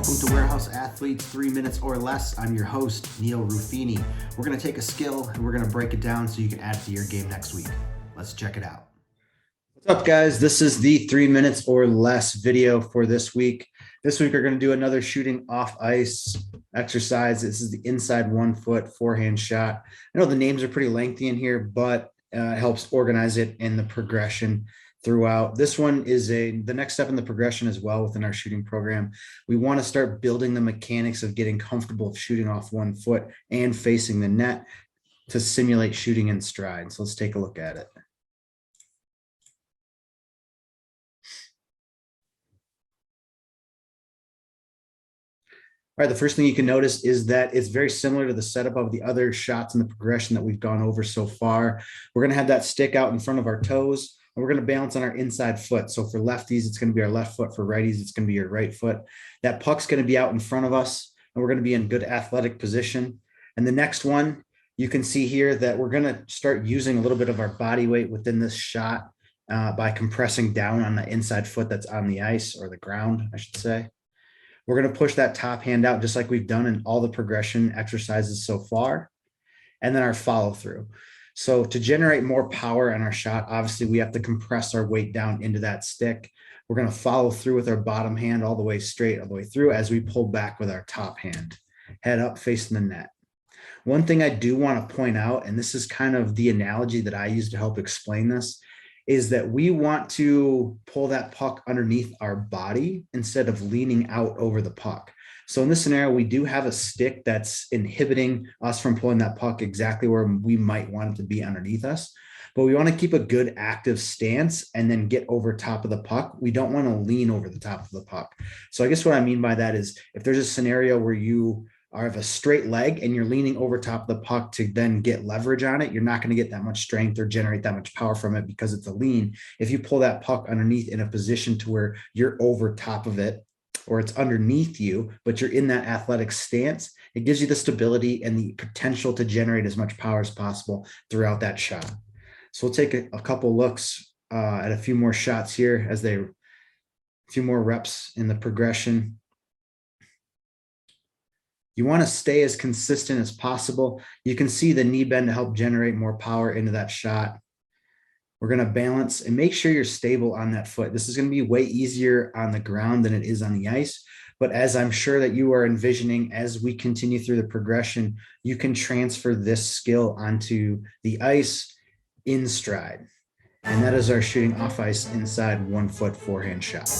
Welcome to Warehouse Athletes 3 Minutes or Less. I'm your host, Neil Ruffini. We're going to take a skill and we're going to break it down so you can add it to your game next week. Let's check it out. What's up, guys? This is the 3 minutes or less video for this week. This week, we're going to do another shooting off ice exercise. This is the inside 1 foot forehand shot. I know the names are pretty lengthy in here, but it helps organize it in the progression throughout. This one is the next step in the progression as well within our shooting program. We want to start building the mechanics of getting comfortable shooting off 1 foot and facing the net to simulate shooting in stride. So let's take a look at it. All right, the first thing you can notice is that it's very similar to the setup of the other shots in the progression that we've gone over so far. We're going to have that stick out in front of our toes, and we're going to balance on our inside foot. So for lefties, it's going to be our left foot. For righties, it's going to be your right foot. That puck's going to be out in front of us, and we're going to be in good athletic position. And the next one, you can see here that we're going to start using a little bit of our body weight within this shot by compressing down on the inside foot that's on the ice, or the ground, I should say. We're going to push that top hand out just like we've done in all the progression exercises so far. And then our follow through. So to generate more power on our shot, obviously we have to compress our weight down into that stick. We're going to follow through with our bottom hand all the way straight, all the way through as we pull back with our top hand, head up facing the net. One thing I do want to point out, and this is kind of the analogy that I use to help explain this, is that we want to pull that puck underneath our body instead of leaning out over the puck. So in this scenario, we do have a stick that's inhibiting us from pulling that puck exactly where we might want it to be underneath us. But we want to keep a good active stance and then get over top of the puck. We don't want to lean over the top of the puck. So I guess what I mean by that is if there's a scenario where you have a straight leg and you're leaning over top of the puck to then get leverage on it, you're not going to get that much strength or generate that much power from it because it's a lean. If you pull that puck underneath in a position to where you're over top of it or it's underneath you, but you're in that athletic stance, it gives you the stability and the potential to generate as much power as possible throughout that shot. So we'll take a couple looks at a few more shots here as a few more reps in the progression. You want to stay as consistent as possible. You can see the knee bend to help generate more power into that shot. We're going to balance and make sure you're stable on that foot. This is going to be way easier on the ground than it is on the ice. But as I'm sure that you are envisioning, as we continue through the progression, you can transfer this skill onto the ice in stride. And that is our shooting off ice inside 1 foot forehand shot.